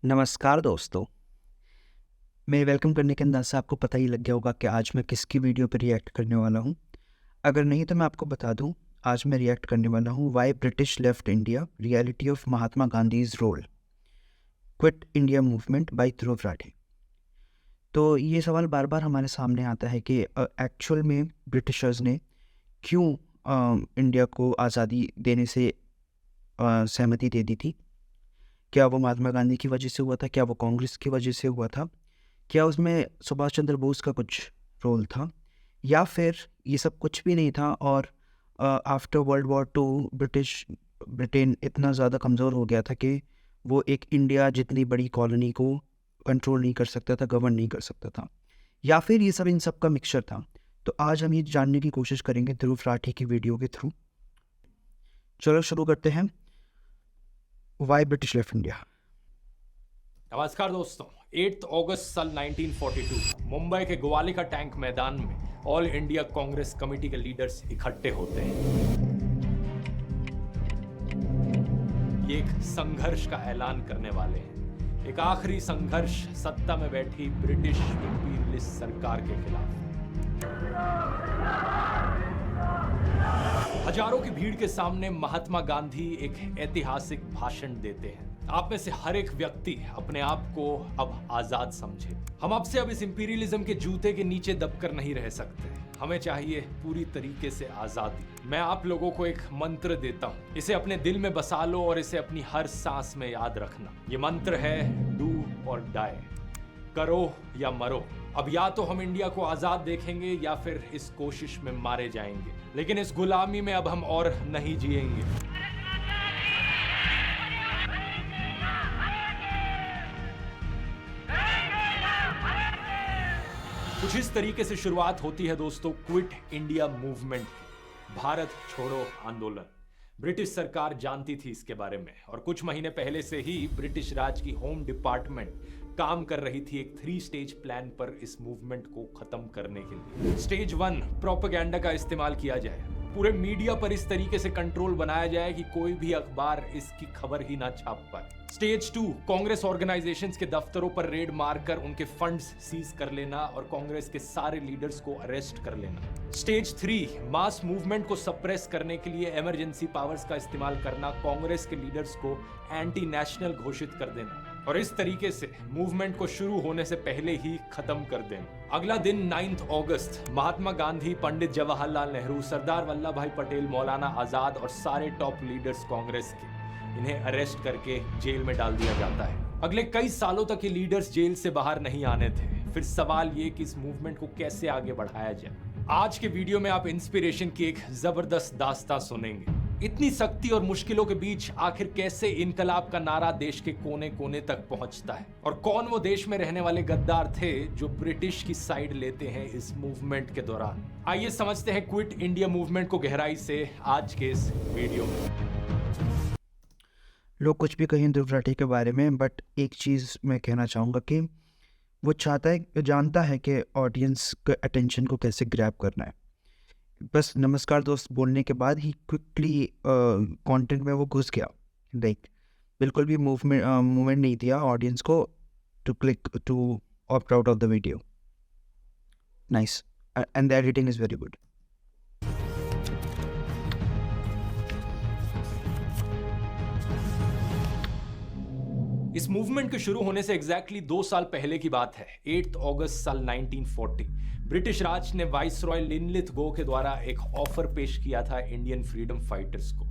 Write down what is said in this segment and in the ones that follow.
नमस्कार दोस्तों। मेरे वेलकम करने के अंदाज़ से आपको पता ही लग गया होगा कि आज मैं किसकी वीडियो पे रिएक्ट करने वाला हूँ। अगर नहीं तो मैं आपको बता दूँ, आज मैं रिएक्ट करने वाला हूँ why British left India, reality of Mahatma Gandhi's role, quit India movement by Dhruv Rathee. तो ये सवाल बार-बार हमारे सामने आता है कि एक्चुअल में ब्रिटिशर्स ने क्यों इंडिया को आज़ादी देने से सहमति दे दी थी? क्या वो महात्मा गांधी की वजह से हुआ था? क्या वो कांग्रेस की वजह से हुआ था? क्या उसमें सुभाष चंद्र बोस का कुछ रोल था? या फिर ये सब कुछ भी नहीं था और after world war two Britain इतना ज़्यादा कमज़ोर हो गया था कि वो एक इंडिया जितनी बड़ी कॉलोनी को कंट्रोल नहीं कर सकता था, गवर्न नहीं कर सकता था? या फिर ये सब इन सब का मिक्सचर था? तो आज हम ये जानने की कोशिश करेंगे ध्रुव राठी की वीडियो के थ्रू। चलो शुरू करते हैं। Why British left India. नमस्कार दोस्तों। 8 अगस्त साल 1942 मुंबई के ग्वालियर का टैंक मैदान में ऑल इंडिया कांग्रेस कमेटी के लीडर्स इकट्ठे होते हैं। ये एक संघर्ष का ऐलान करने वाले हैं, एक आखिरी संघर्ष सत्ता में बैठी ब्रिटिश इंपीरियलिस्ट सरकार के खिलाफ। हजारों की भीड़ के सामने महात्मा गांधी एक ऐतिहासिक भाषण देते हैं। आप में से हर एक व्यक्ति अपने आप को अब आजाद समझे। हम अब से अब इस इंपीरियलिज्म के जूते के नीचे दबकर नहीं रह सकते। हमें चाहिए पूरी तरीके से आजादी। मैं आप लोगों को एक मंत्र देता हूं, इसे अपने दिल में बसा लो और इसे अपनी हर सांस में याद रखना। ये मंत्र है डू और डाई, करो या मरो। अब या तो हम इंडिया को आजाद देखेंगे या फिर इस कोशिश में मारे जाएंगे, लेकिन इस गुलामी में अब हम और नहीं जिएंगे। कुछ इस तरीके से शुरुआत होती है दोस्तों क्विट इंडिया मूवमेंट, भारत छोड़ो आंदोलन। ब्रिटिश सरकार जानती थी इसके बारे में और कुछ महीने पहले से ही ब्रिटिश राज की होम डिपार्टमेंट काम कर रही थी एक 3 स्टेज प्लान पर इस मूवमेंट को खत्म करने के लिए। स्टेज 1 प्रोपेगेंडा का इस्तेमाल किया जाए, पूरे मीडिया पर इस तरीके से कंट्रोल बनाया जाए कि कोई भी अखबार इसकी खबर ही ना छाप पाए। स्टेज 2 कांग्रेस ऑर्गेनाइजेशंस के दफ्तरों पर रेड मारकर उनके फंड्स सीज कर लेना और कांग्रेस के सारे लीडर्स को अरेस्ट कर लेना। स्टेज 3 मास मूवमेंट को सप्रेस करने के लिए इमरजेंसी पावर्स का इस्तेमाल करना, कांग्रेस के लीडर्स को एंटी नेशनल घोषित कर देना और इस तरीके से मूवमेंट को शुरू होने से पहले ही खत्म कर देना। अगला दिन 9 अगस्त महात्मा गांधी, पंडित जवाहरलाल नेहरू, सरदार वल्लभ भाई पटेल, मौलाना आजाद और सारे टॉप लीडर्स कांग्रेस के, इन्हें अरेस्ट करके जेल में डाल दिया जाता है। अगले कई सालों तक ये लीडर्स जेल से बाहर नहीं आने थे। फिर सवाल ये कि इस मूवमेंट को कैसे आगे बढ़ाया जाए। आज के वीडियो में आप इंस्पिरेशन की एक जबरदस्त दास्तां सुनेंगे। इतनी सख्ती और मुश्किलों के बीच आखिर कैसे इनकलाब का नारा देश के कोने कोने तक पहुंचता है और कौन वो देश में रहने वाले गद्दार थे जो ब्रिटिश की साइड लेते हैं इस मूवमेंट के दौरान। आइए समझते हैं क्विट इंडिया मूवमेंट को गहराई से आज के इस वीडियो में। लोग कुछ भी कहें ध्रुव राठी के बारे में, बट एक चीज़ मैं कहना चाहूँगा कि वो जानता है कि ऑडियंस के अटेंशन को कैसे ग्रैब करना है। बस नमस्कार दोस्त बोलने के बाद ही क्विकली कंटेंट में वो घुस गया। लाइक बिल्कुल भी मूवमेंट नहीं दिया ऑडियंस को to click to opt out of the video. Nice, and the editing is very good. इस मूवमेंट के शुरू होने से एग्जैक्टली 2 साल पहले की बात है। 8 अगस्त साल 1940 ब्रिटिश राज ने वाइसरॉय लिनलिथगो के द्वारा एक ऑफर पेश किया था इंडियन फ्रीडम फाइटर्स को।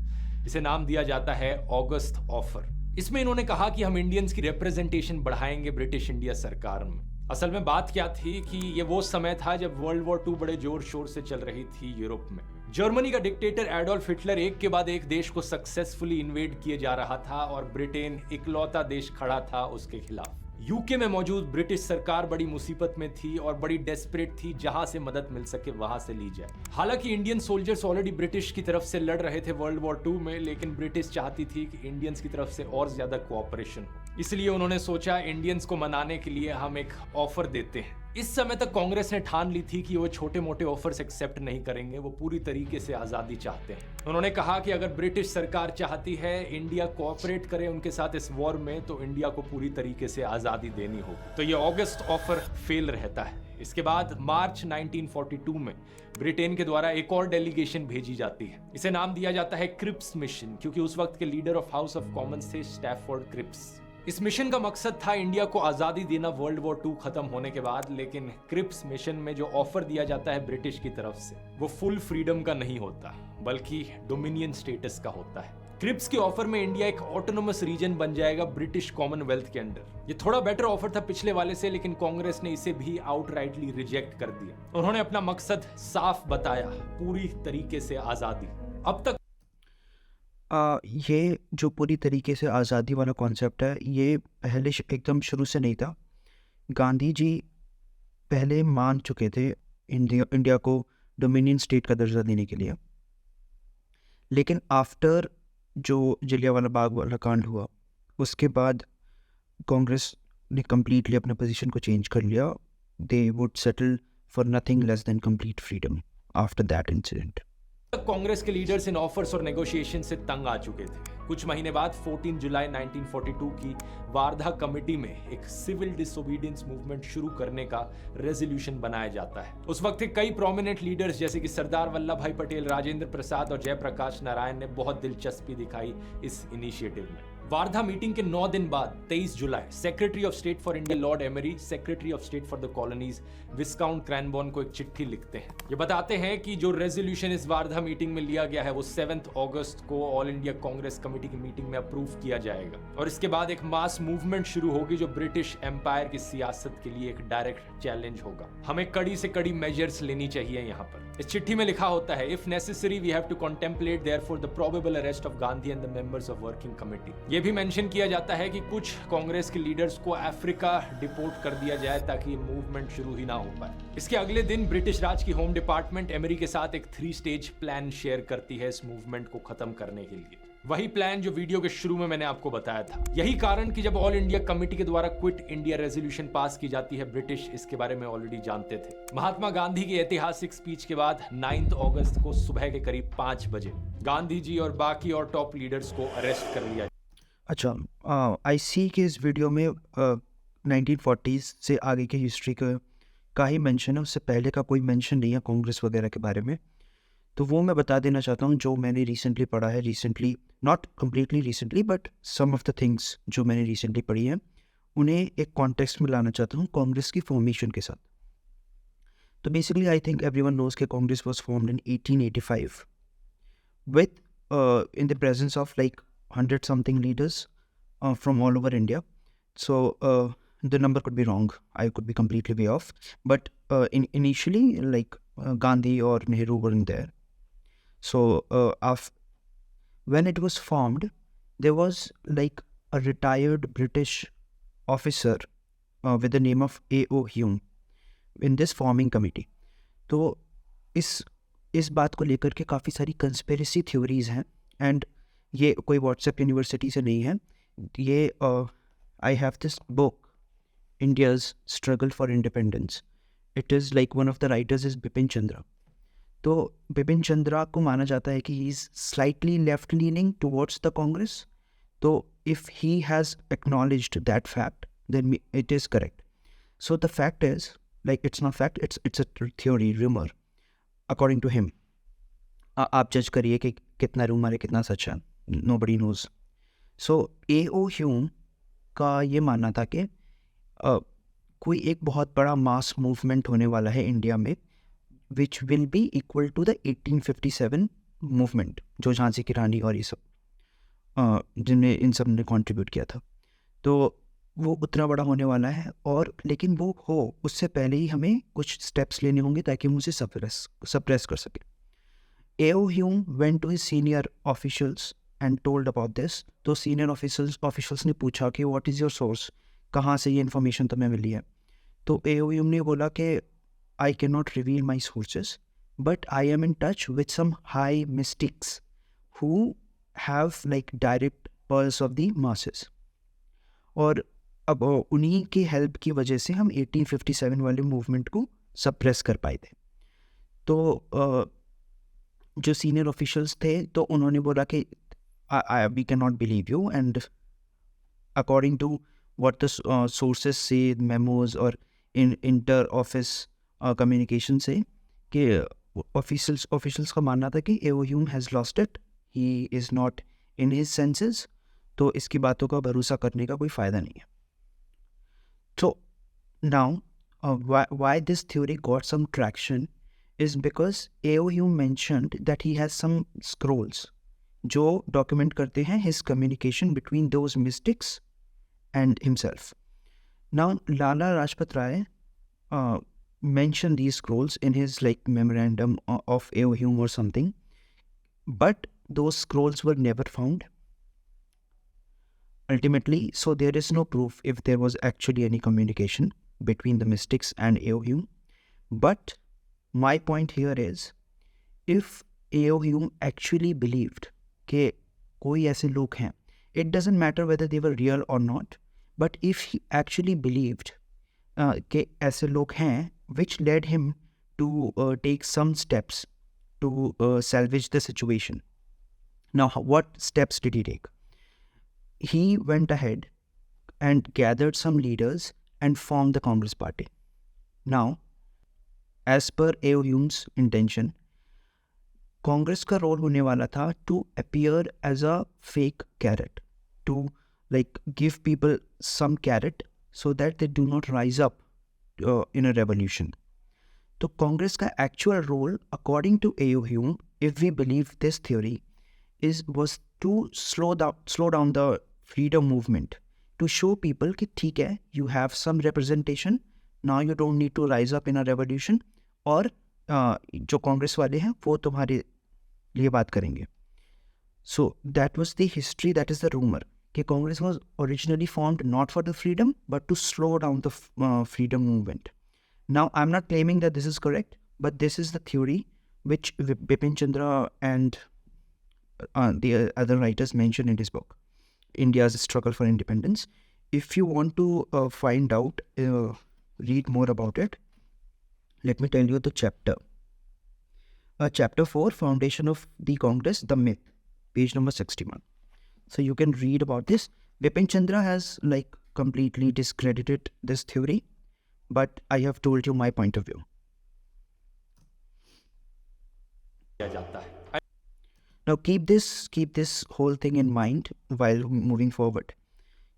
इसे नाम दिया जाता है अगस्त ऑफर। इसमें इन्होंने कहा कि हम इंडियंस की रिप्रेजेंटेशन बढ़ाएंगे ब्रिटिश इंडिया सरकार में। असल में बात क्या थी कि ये वो समय था जब वर्ल्ड वॉर 2 बड़े जोर शोर से चल रही थी यूरोप में। जर्मनी का डिक्टेटर एडोल्फ हिटलर एक के बाद एक देश को सक्सेसफुली इन्वेड किए जा रहा था और ब्रिटेन इकलौता देश खड़ा था उसके खिलाफ। यूके में मौजूद ब्रिटिश सरकार बड़ी मुसीबत में थी और बड़ी डेस्परेट थी, जहां से मदद मिल सके वहां से ली जाए। हालांकि इंडियन सोल्जर्स ऑलरेडी ब्रिटिश की तरफ से लड़ रहे थे वर्ल्ड वॉर 2 में, लेकिन ब्रिटिश चाहती थी कि इंडियंस की तरफ से और ज्यादा कोऑपरेशन हो। इसलिए उन्होंने सोचा इंडियंस को मनाने के लिए हम एक ऑफर देते हैं। इस समय तक कांग्रेस ने ठान ली थी कि वो छोटे मोटे ऑफर्स एक्सेप्ट नहीं करेंगे, वो पूरी तरीके से आजादी चाहते हैं। उन्होंने कहा कि अगर ब्रिटिश सरकार चाहती है इंडिया कोऑपरेट करे उनके साथ इस वॉर में, तो इंडिया को पूरी तरीके से आजादी देनी होगी। तो ये अगस्त ऑफर फेल रहता है। इसके बाद मार्च 1942 में ब्रिटेन के द्वारा एक और डेलीगेशन भेजी जाती है। इसे नाम दिया जाता है क्रिप्स मिशन, क्योंकि उस वक्त के leader of house of Commons थे स्टैफोर्ड क्रिप्स। इस मिशन का मकसद था इंडिया को आजादी देना वर्ल्ड वॉर 2 खत्म होने के बाद, लेकिन क्रिप्स मिशन में जो ऑफर दिया जाता है ब्रिटिश की तरफ से, वो फुल फ्रीडम का नहीं होता, बल्कि डोमिनियन स्टेटस का होता है। क्रिप्स के ऑफर में इंडिया एक ऑटोनोमस रीजन बन जाएगा ब्रिटिश कॉमनवेल्थ के अंडर। ये थोड़ा बेटर ऑफर था पिछले वाले से, लेकिन कांग्रेस ने इसे भी आउटराइटली रिजेक्ट कर दिया। उन्होंने अपना मकसद साफ बताया, पूरी तरीके से आजादी। अब तक ये जो पूरी तरीके से आज़ादी वाला कॉन्सेप्ट है, ये पहले एकदम शुरू से नहीं था। गांधी जी पहले मान चुके थे इंडिया को डोमिनियन स्टेट का दर्जा देने के लिए, लेकिन आफ्टर जो जलियांवाला बाग वाला कांड हुआ, उसके बाद कांग्रेस ने कम्प्लीटली अपने पोजीशन को चेंज कर लिया। They would settle for nothing less than complete freedom after that incident. Congress के लीडर्स इन ऑफर्स और नेगोशिएशन से तंग आ चुके थे। कुछ महीने बाद 14 जुलाई 1942 की वार्धा कमेटी में एक सिविल डिसोबीडियंस मूवमेंट शुरू करने का रेजोल्यूशन बनाया जाता है। उस वक्त के कई प्रोमिनेंट लीडर्स जैसे कि सरदार वल्लभ भाई पटेल, राजेंद्र प्रसाद और जयप्रकाश नारायण ने बहुत दिलचस्पी दिखाई इस इनिशिएटिव में। वार्धा मीटिंग के 9 दिन बाद 23 जुलाई secretary of state for India lord Amery, secretary of state for the colonies viscount Cranborne को एक चिट्ठी लिखते हैं। ये बताते हैं कि जो रेजोल्यूशन इस वार्धा मीटिंग में लिया गया है वो 7 अगस्त को ऑल इंडिया कांग्रेस कमेटी की मीटिंग में अप्रूव किया जाएगा, और इसके बाद एक मास मूवमेंट शुरू होगी जो ब्रिटिश एम्पायर की सियासत के लिए एक डायरेक्ट चैलेंज होगा। हमें कड़ी से कड़ी मेजर्स लेनी चाहिए। यहाँ पर इस चिट्ठी में लिखा होता है, if necessary we have to contemplate therefore the probable arrest of Gandhi and the members of working committee. ये भी मेंशन किया जाता है कि कुछ कांग्रेस के लीडर्स को अफ्रीका डिपोर्ट कर दिया जाए ताकि ये मूवमेंट शुरू ही ना हो पाए। इसके अगले दिन ब्रिटिश राज की होम डिपार्टमेंट एमरी के साथ एक 3 स्टेज प्लान शेयर करती है इस मूवमेंट को खत्म करने के लिए। वही प्लान जो वीडियो के शुरू में मैंने आपको बताया था। यही कारण कि जब ऑल इंडिया कमेटी के द्वारा क्विट इंडिया रेजोल्यूशन पास की जाती है, ब्रिटिश इसके बारे में ऑलरेडी जानते थे। महात्मा गांधी की ऐतिहासिक स्पीच के बाद 9 अगस्त को सुबह के करीब 5 बजे गांधी जी और बाकी और टॉप लीडर्स को अरेस्ट कर लिया। अच्छा, आई सी कि इस वीडियो में 1940s से आगे की हिस्ट्री का ही मेंशन है, उससे पहले का कोई मेंशन नहीं है कांग्रेस वगैरह के बारे में। तो वो मैं बता देना चाहता हूँ जो मैंने रिसेंटली पढ़ा है। Recently, not completely recently, but some of the things जो मैंने रिसेंटली पढ़ी है उन्हें एक कॉन्टेक्स्ट में लाना चाहता हूँ कांग्रेस की फॉर्मेशन के साथ। तो basically I think everyone knows के Congress was formed in 1885 with in the presence of like 100 something leaders from all over India. So the number could be wrong, I could be completely way off, but initially like Gandhi or Nehru weren't there. So when it was formed, there was like a retired British officer with the name of A.O. Hume in this forming committee. तो इस बात को लेकर के काफ़ी सारी conspiracy theories हैं, and ये कोई व्हाट्सएप यूनिवर्सिटी से नहीं है। ये I have this book India's struggle for independence. It is like one of the writers is Bipin Chandra. तो बिपिन चंद्रा को माना जाता है कि he is slightly left leaning towards the Congress. तो if he has acknowledged that fact then it is correct. So the fact is like it's not fact, it's a theory, rumour according to him. आप जज करिए कि कितना rumour है कितना सच है, nobody knows. सो A.O. Hume का ये मानना था कि कोई एक बहुत बड़ा मास मूवमेंट होने वाला है इंडिया में which will be equal to the 1857 movement, जो झांसी की रानी और ये सब जिनमें इन सब ने कंट्रीब्यूट किया था। तो वो उतना बड़ा होने वाला है, और लेकिन वो हो उससे पहले ही हमें कुछ स्टेप्स लेने होंगे ताकि हम उसे सप्रेस कर सकें। A.O. Hume went to his senior officials and told about this. तो सीनियर ऑफिशियल्स ने पूछा कि व्हाट इज़ योर सोर्स, कहाँ से ये इन्फॉर्मेशन तुम्हें मिली है। तो A.O. Hume ने बोला कि I can not reveal my sources, but I am in touch with some high mystics who have like direct purse of the masses. और अब उन्हीं की हेल्प की वजह से हम 1857 वाले मूवमेंट को सप्रेस कर पाए थे। तो जो सीनियर ऑफिशियल्स थे तो उन्होंने बोला कि we can not believe you, and according to what the sources से, मेमोज और इंटर ऑफिस कम्युनिकेशन से, कि ऑफिशियल्स का मानना था कि AO Hume has lost it, he is not in his senses, तो इसकी बातों का भरोसा करने का कोई फ़ायदा नहीं है। So now, why this theory got some traction is because A.O. Hume mentioned that he has some scrolls जो document करते हैं his communication between those mystics and himself. Now, Lala Rajpat Rai mentioned these scrolls in his like memorandum of A.O. Hume or something, but those scrolls were never found. Ultimately, so there is no proof if there was actually any communication between the mystics and A.O. Hume. But my point here is, if A.O. Hume actually believed कि कोई ऐसे लोग हैं, it doesn't matter whether they were real or not, but if he actually believed कि ऐसे लोग हैं, which led him to take some steps to salvage the situation. Now, what steps did he take? He went ahead and gathered some leaders and formed the Congress Party. Now, as per A.O. Hume's intention, Congress का role होने वाला था to appear as a fake carrot, to like give people some carrot so that they do not rise up in a revolution. तो कांग्रेस का actual role, according to A.O. Hume, if we believe this theory, was to slow down the freedom movement, to show people कि ठीक है, you have some representation, now you don't need to rise up in a revolution, और जो कांग्रेस वाले हैं वो तुम्हारे लिए बात करेंगे. So that was the history, that is the rumor, कि Congress was originally formed not for the freedom but to slow down the freedom movement. Now, I'm not claiming that this is correct, but this is the theory which Bipin Chandra and the other writers mention in his book, India's Struggle for Independence. If you want to find out, read more about it, let me tell you the chapter. Chapter 4, Foundation of the Congress, The Myth, page number 61. So you can read about this. Bipin Chandra has like completely discredited this theory, but I have told you my point of view. Now keep this whole thing in mind while moving forward.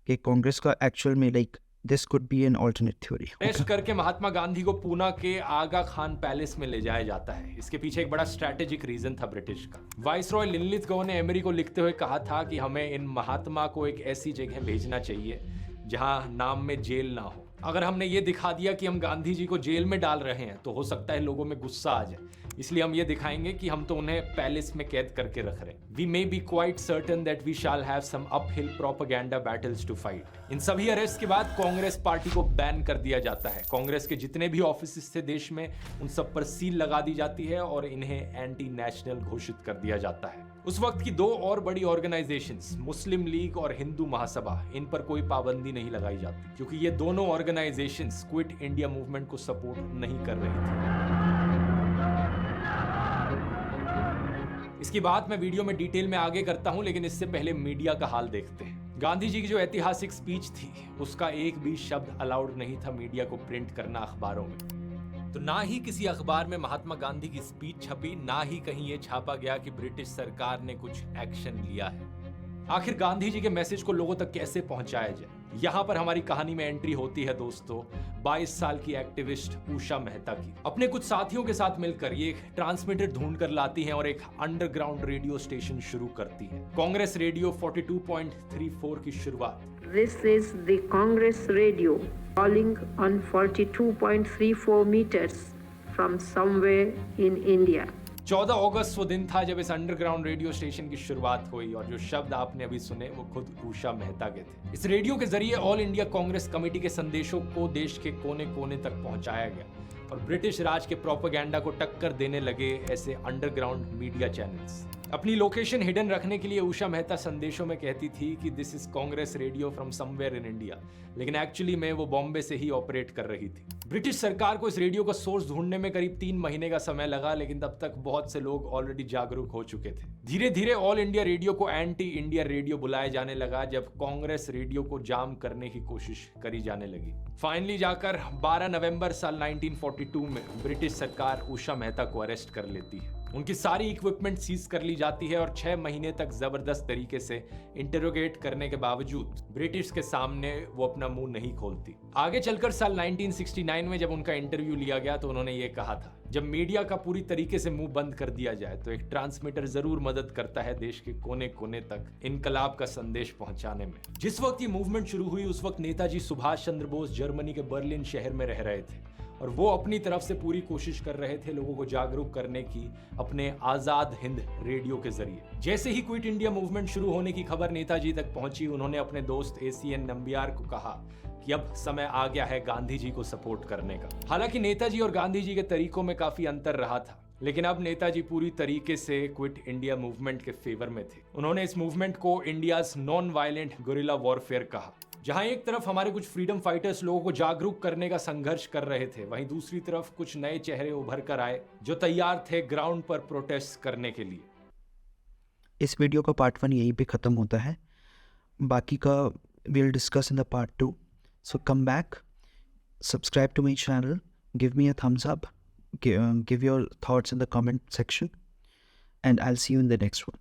कि कांग्रेस का actual में like this could be an alternate theory. Arrest करके महात्मा गांधी को पूना के आगा Khan palace में ले जाया जाता है. इसके पीछे एक बड़ा स्ट्रैटेजिक रीजन था ब्रिटिश का. वाइसरॉय लिनलिथगो ने एमरी को लिखते हुए कहा था कि हमें इन महात्मा को एक ऐसी जगह भेजना चाहिए जहां नाम में जेल ना हो. अगर हमने ये दिखा दिया कि हम गांधी जी को जेल में डाल रहे हैं तो हो सकता है लोगों में गुस्सा आ जाए. इसलिए हम ये दिखाएंगे कि हम तो उन्हें पैलेस में कैद करके रख रहे हैं. We may be quite certain that we shall have some uphill propaganda battles to fight. इन सभी अरेस्ट के बाद कांग्रेस पार्टी को बैन कर दिया जाता है. कांग्रेस के जितने भी ऑफिस थे देश में उन सब पर सील लगा दी जाती है और इन्हें एंटी नेशनल घोषित कर दिया जाता है. उस वक्त की दो और बड़ी ऑर्गेनाइजेशंस, मुस्लिम लीग और हिंदू महासभा, इन पर कोई पाबंदी नहीं लगाई जाती क्योंकि ये दोनों ऑर्गेनाइजेशंस क्विट इंडिया मूवमेंट को सपोर्ट नहीं कर रही थी. इसकी बात मैं वीडियो में डिटेल में आगे करता हूं, लेकिन इससे पहले मीडिया का हाल देखते हैं. गांधी जी की जो ऐतिहासिक स्पीच थी उसका एक भी शब्द अलाउड नहीं था मीडिया को प्रिंट करना अखबारों में. तो ना ही किसी अखबार में महात्मा गांधी की स्पीच छपी, ना ही कहीं ये छापा गया कि ब्रिटिश सरकार ने कुछ एक्शन लिया है. आखिर गांधी जी के मैसेज को लोगों तक कैसे पहुंचाया जाए, यहाँ पर हमारी कहानी में एंट्री होती है दोस्तों 22 साल की एक्टिविस्ट उषा मेहता की. अपने कुछ साथियों के साथ मिलकर ये एक ट्रांसमीटर ढूंढ कर लाती हैं और एक अंडरग्राउंड रेडियो स्टेशन शुरू करती है. कांग्रेस रेडियो 42.34 की शुरुआत. This is the Congress Radio calling on 42.34 meters from somewhere in India. 14 अगस्त वो दिन था जब इस अंडरग्राउंड रेडियो स्टेशन की शुरुआत हुई और जो शब्द आपने अभी सुने वो खुद उषा मेहता के थे. इस रेडियो के जरिए ऑल इंडिया कांग्रेस कमेटी के संदेशों को देश के कोने कोने तक पहुंचाया गया और ब्रिटिश राज के प्रोपेगेंडा को टक्कर देने लगे ऐसे अंडरग्राउंड मीडिया चैनल्स. अपनी लोकेशन हिडन रखने के लिए उषा मेहता संदेशों में कहती थी कि this is Congress radio from somewhere in India, लेकिन एक्चुअली में वो बॉम्बे से ही ऑपरेट कर रही थी। ब्रिटिश सरकार को इस रेडियो का सोर्स ढूंढने में करीब 3 महीने का समय लगा, लेकिन तब तक बहुत से लोग ऑलरेडी जागरूक हो चुके थे। धीरे धीरे ऑल इंडिया रेडियो को एंटी इंडिया रेडियो बुलाया जाने लगा जब कांग्रेस रेडियो को जाम करने की कोशिश करी जाने लगी। फाइनली जाकर 12 नवंबर साल 1942 में ब्रिटिश सरकार उषा मेहता को अरेस्ट कर लेती है। उनकी सारी इक्विपमेंट सीज कर ली जाती है और 6 महीने तक जबरदस्त तरीके से इंटरोगेट करने के बावजूद ब्रिटिश के सामने वो अपना मुंह नहीं खोलती। आगे चलकर साल 1969 में जब उनका इंटरव्यू लिया गया तो उन्होंने ये कहा था, जब मीडिया का पूरी तरीके से मुंह बंद कर दिया जाए तो एक ट्रांसमीटर जरूर मदद करता है देश के कोने कोने तक इनकलाब का संदेश पहुंचाने में। जिस वक्त ये मूवमेंट शुरू हुई उस वक्त नेताजी सुभाष चंद्र बोस जर्मनी के बर्लिन शहर में रह रहे थे और वो अपनी तरफ से पूरी कोशिश कर रहे थे लोगों को जागरूक करने की अपने आजाद हिंद रेडियो के जरिए। जैसे ही क्विट इंडिया मूवमेंट शुरू होने की खबर नेताजी तक पहुंची, उन्होंने अपने दोस्त ACN नंबियार को कहा कि अब समय आ गया है गांधी जी को सपोर्ट करने का। हालांकि नेताजी और गांधी जी के तरीकों में काफी अंतर रहा था, लेकिन अब नेताजी पूरी तरीके से क्विट इंडिया मूवमेंट के फेवर में थे। उन्होंने इस मूवमेंट को India's non violent guerrilla warfare कहा। जहां एक तरफ हमारे कुछ फ्रीडम फाइटर्स लोगों को जागरूक करने का संघर्ष कर रहे थे, वहीं दूसरी तरफ कुछ नए चेहरे उभर कर आए जो तैयार थे ग्राउंड पर प्रोटेस्ट करने के लिए। इस वीडियो का पार्ट 1 यहीं पे ख़त्म होता है, बाकी का we'll discuss in the part 2. So come back, subscribe to my channel, give me a thumbs up, give your thoughts in the comment section, and I'll see you in the next one.